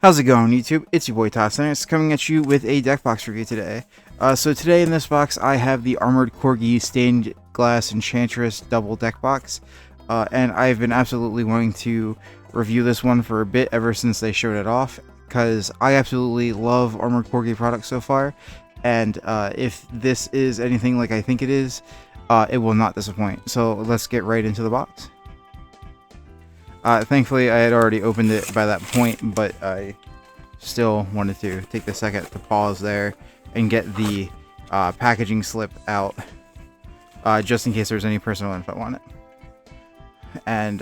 How's it going, YouTube? It's your boy Toss coming at you with a deck box review today. So today in this box I have the Armored Corgi Stained Glass Enchantress double deck box, and I've been absolutely wanting to review this one for a bit ever since they showed it off, because I absolutely love Armored Corgi products so far, and if this is anything like I think it is, it will not disappoint. So let's get right into the box. Thankfully, I had already opened it by that point, but I still wanted to take the second to pause there and get the packaging slip out, just in case there's any personal info on it. And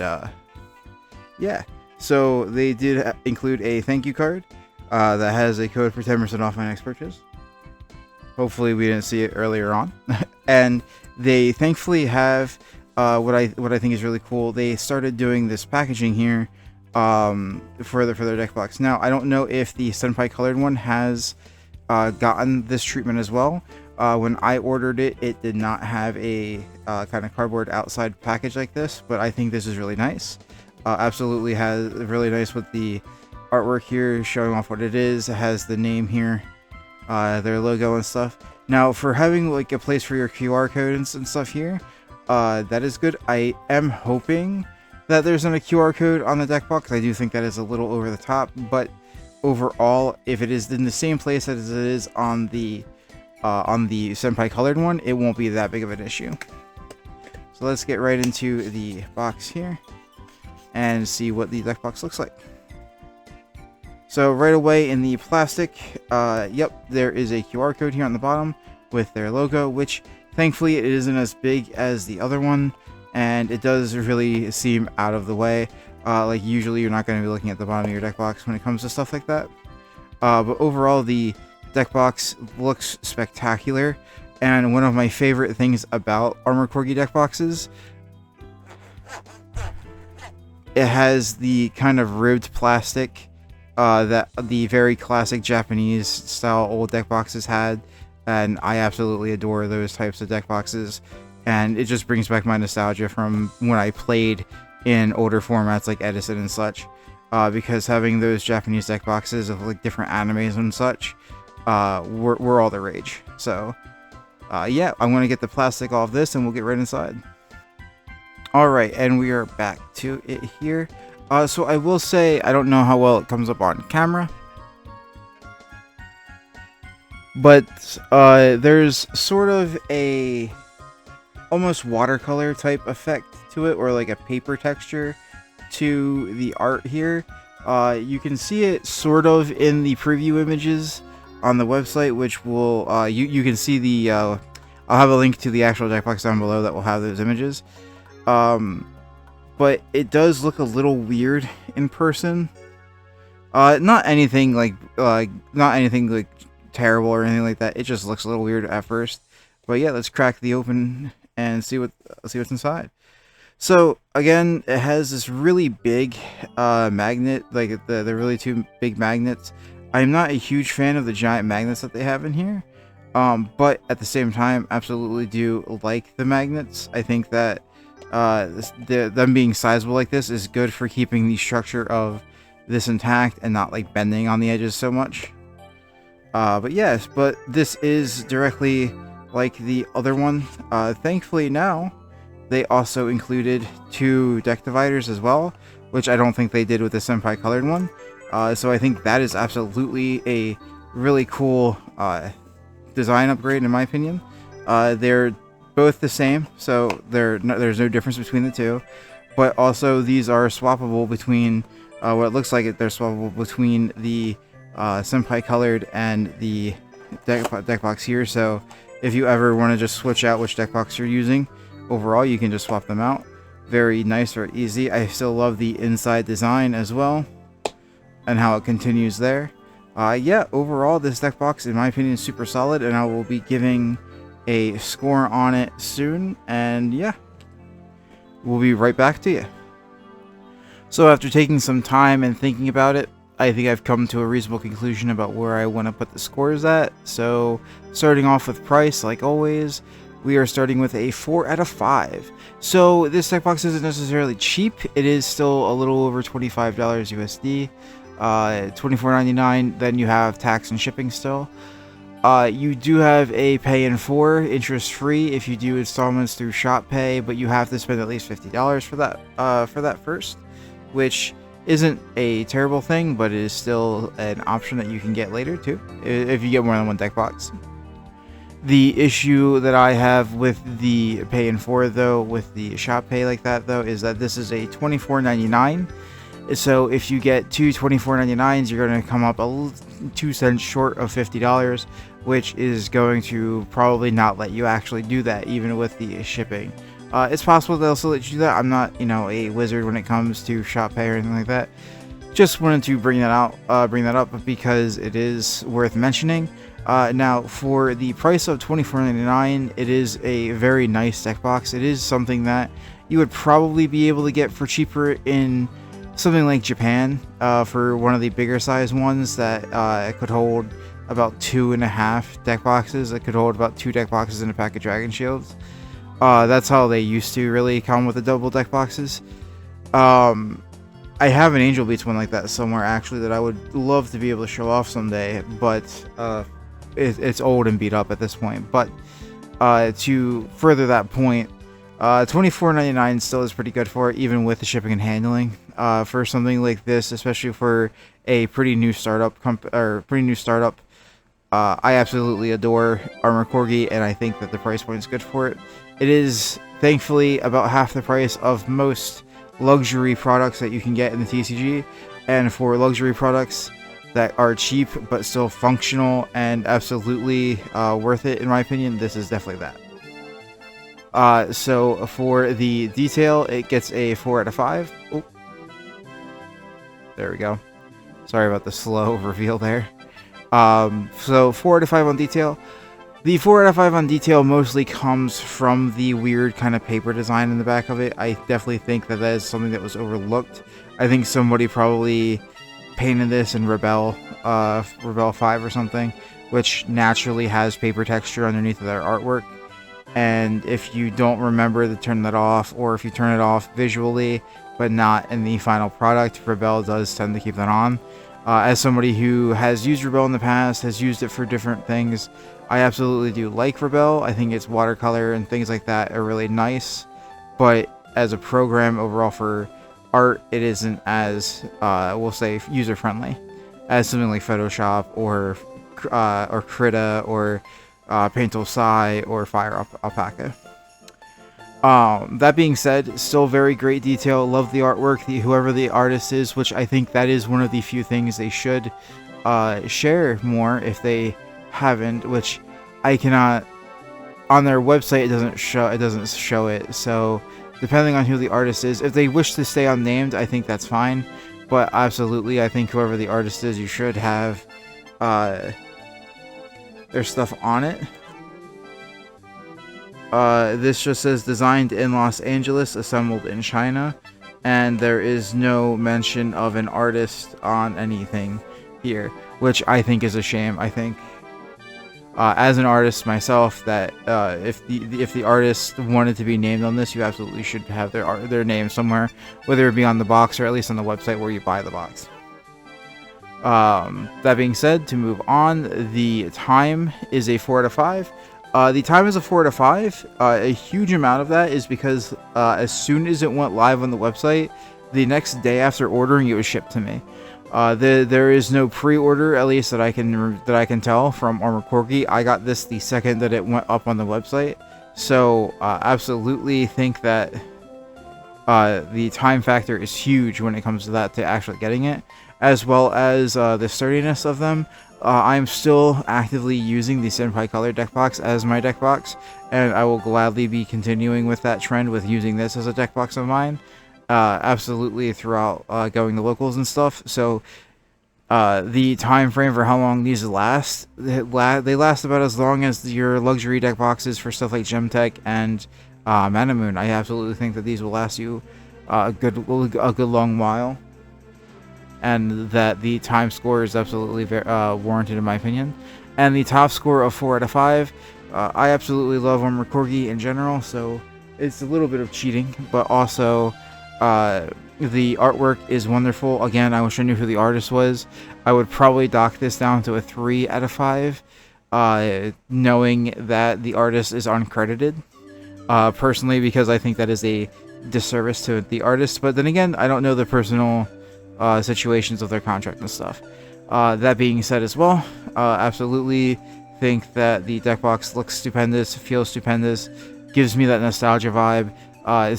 yeah, so they did include a thank you card that has a code for 10% off my next purchase. Hopefully, we didn't see it earlier on. And they thankfully have what I think is really cool. They started doing this packaging here for their deck box. Now, I don't know if the Senpai colored one has gotten this treatment as well. When I ordered it, it did not have a kind of cardboard outside package like this, but I think this is really nice. Absolutely has really nice with the artwork here showing off what it is. It has the name here, their logo and stuff. Now, for having like a place for your QR code and stuff here, that is good. I am hoping that there's not a QR code on the deck box. I do think that is a little over the top, but overall, if it is in the same place as it is on the Senpai colored one, it won't be that big of an issue. So let's get right into the box here and see what the deck box looks like. So right away in the plastic, yep, there is a QR code here on the bottom with their logo, which thankfully it isn't as big as the other one, and it does really seem out of the way. Like usually you're not going to be looking at the bottom of your deck box when it comes to stuff like that. But overall the deck box looks spectacular, and one of my favorite things about Armored Corgi deck boxes, it has the kind of ribbed plastic that the very classic Japanese style old deck boxes had. And I absolutely adore those types of deck boxes, and it just brings back my nostalgia from when I played in older formats like Edison and such, because having those Japanese deck boxes of like different animes and such were all the rage. So yeah, I'm going to get the plastic off this and we'll get right inside. Alright, and we are back to it here. So I will say, I don't know how well it comes up on camera, but there's sort of a almost watercolor type effect to it, or like a paper texture to the art here. You can see it sort of in the preview images on the website, which will you can see the I'll have a link to the actual deck box down below that will have those images. But it does look a little weird in person. Not anything like terrible or anything like that. It just looks a little weird at first. But yeah, let's crack the open and see what's inside. So again, it has this really big magnet, like the really two big magnets. I'm not a huge fan of the giant magnets that they have in here, but at the same time, absolutely do like the magnets. I think that them being sizable like this is good for keeping the structure of this intact and not like bending on the edges so much. But yes, but this is directly like the other one. Thankfully now, they also included 2 deck dividers as well, which I don't think they did with the Senpai colored one. So I think that is absolutely a really cool design upgrade in my opinion. They're both the same, so there's no difference between the two. But also these are swappable between, what it looks like they're swappable between the Senpai colored and the deck box here. So if you ever want to just switch out which deck box you're using, overall you can just swap them out. Very nice, very easy. I still love the inside design as well, and how it continues there. Yeah, overall this deck box in my opinion is super solid, and I will be giving a score on it soon. And yeah, we'll be right back to you. So after taking some time and thinking about it, I think I've come to a reasonable conclusion about where I want to put the scores at. So starting off with price, like always, we are starting with a 4 out of 5. So this deck box isn't necessarily cheap. It is still a little over $25 USD. $24.99. Then you have tax and shipping still. You do have a pay in 4, interest free if you do installments through Shop Pay, but you have to spend at least $50 for that first, which isn't a terrible thing, but it is still an option that you can get later too if you get more than one deck box. The issue that I have with the pay in 4 though, with the Shop Pay like that though, is that this is a $24.99. So if you get two $24.99s, you're going to come up 2 cents short of $50, which is going to probably not let you actually do that, even with the shipping. It's possible they'll still let you do that. I'm not, a wizard when it comes to Shop Pay or anything like that. Just wanted to bring that up because it is worth mentioning. Now, for the price of $24.99, it is a very nice deck box. It is something that you would probably be able to get for cheaper in something like Japan, for one of the bigger size ones that could hold about 2.5 deck boxes. It could hold about 2 deck boxes in a pack of Dragon Shields. That's how they used to really come with the double deck boxes. I have an Angel Beats one like that somewhere actually that I would love to be able to show off someday, but it's old and beat up at this point. But to further that point, $24.99 still is pretty good for it, even with the shipping and handling. For something like this, especially for a pretty new startup, I absolutely adore Armored Corgi, and I think that the price point is good for it. It is thankfully about half the price of most luxury products that you can get in the TCG, and for luxury products that are cheap but still functional and absolutely worth it, in my opinion, this is definitely that. So for the detail, it gets a 4 out of 5. Oh. There we go. Sorry about the slow reveal there. So 4 out of 5 on detail. The 4 out of 5 on detail mostly comes from the weird kind of paper design in the back of it. I definitely think that is something that was overlooked. I think somebody probably painted this in Rebel 5 or something, which naturally has paper texture underneath of their artwork. And if you don't remember to turn that off, or if you turn it off visually but not in the final product, Rebel does tend to keep that on. As somebody who has used Rebel in the past, has used it for different things, I absolutely do like Rebel. I think its watercolor and things like that are really nice, but as a program overall for art, it isn't as, we'll say, user-friendly as something like Photoshop or Krita or Paintal Psi or Fire Alpaca. That being said, still very great detail. Love the artwork, whoever the artist is, which I think that is one of the few things they should share more if they haven't, which I cannot. On their website, it doesn't show it. So depending on who the artist is, if they wish to stay unnamed, I think that's fine. But absolutely, I think whoever the artist is, you should have their stuff on it. This just says designed in Los Angeles, assembled in China, and there is no mention of an artist on anything here, which I think is a shame. I think, as an artist myself, that if the artist wanted to be named on this, you absolutely should have their name somewhere, whether it be on the box or at least on the website where you buy the box. That being said, to move on, the time is a 4 out of 5. The time is a 4 out of 5. A huge amount of that is because as soon as it went live on the website, the next day after ordering, it was shipped to me. There is no pre-order, at least that I can tell from Armored Corgi. I got this the second that it went up on the website, so absolutely think that the time factor is huge when it comes to that, to actually getting it, as well as the sturdiness of them. I'm still actively using the Senpai Color deck box as my deck box, and I will gladly be continuing with that trend with using this as a deck box of mine, absolutely throughout going to locals and stuff. So the time frame for how long these last, they last about as long as your luxury deck boxes for stuff like Gemtech and Mana Moon. I absolutely think that these will last you a good long while, and that the time score is absolutely warranted in my opinion. And the top score of 4 out of 5, I absolutely love Armored Corgi in general, so it's a little bit of cheating, but also The artwork is wonderful. Again, I wish I knew who the artist was. I would probably dock this down to a 3 out of 5, knowing that the artist is uncredited. Personally, because I think that is a disservice to the artist. But then again, I don't know the personal situations of their contract and stuff. That being said as well, absolutely think that the deck box looks stupendous, feels stupendous, gives me that nostalgia vibe.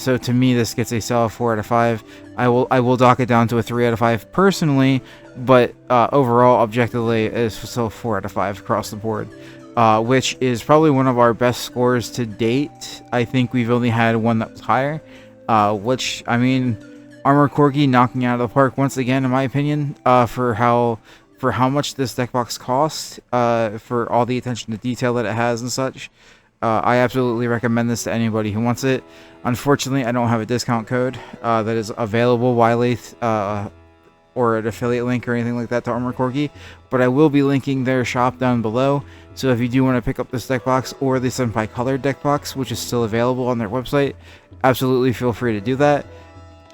So to me, this gets a solid 4 out of 5. I will dock it down to a 3 out of 5 personally, but overall, objectively, it's still 4 out of 5 across the board, which is probably one of our best scores to date. I think we've only had one that was higher, which, I mean, Armored Corgi knocking out of the park once again, in my opinion, for how much this deck box costs, for all the attention to detail that it has and such. I absolutely recommend this to anybody who wants it. Unfortunately, I don't have a discount code that is available or an affiliate link or anything like that to Armored Corgi, but I will be linking their shop down below. So if you do want to pick up this deck box or the Senpai Colored deck box, which is still available on their website, absolutely feel free to do that.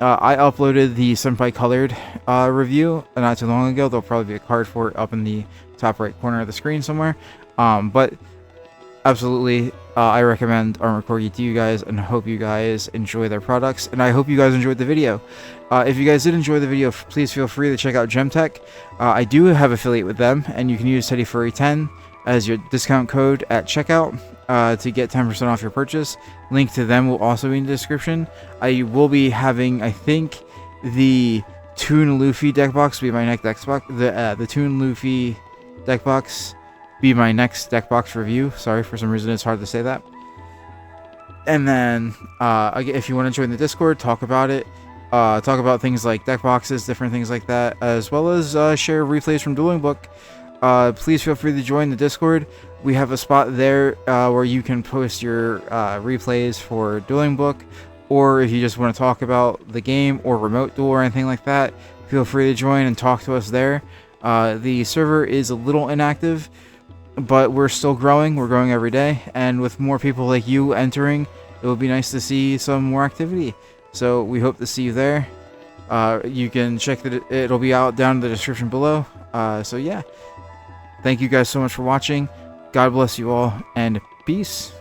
I uploaded the Senpai Colored review not too long ago. There'll probably be a card for it up in the top right corner of the screen somewhere. But absolutely, I recommend Armored Corgi to you guys, and hope you guys enjoy their products, and I hope you guys enjoyed the video. If you guys did enjoy the video, please feel free to check out Gemtech. I do have affiliate with them, and you can use TeddyFurry10 as your discount code at checkout to get 10% off your purchase. Link to them will also be in the description. I will be having, I think, the Toon Luffy deck box be my next deck box. The Toon Luffy deck box be my next deck box review. Sorry, for some reason it's hard to say that. And then if you want to join the Discord, talk about it, talk about things like deck boxes, different things like that, as well as share replays from Dueling Book. Please feel free to join the Discord. We have a spot there where you can post your replays for Dueling Book, or if you just want to talk about the game or remote duel or anything like that, feel free to join and talk to us there. The server is a little inactive, but we're still growing. We're growing every day, and with more people like you entering, it would be nice to see some more activity. So we hope to see you there. You can check that it'll be out down in the description below. So yeah, thank you guys so much for watching. God bless you all, and peace.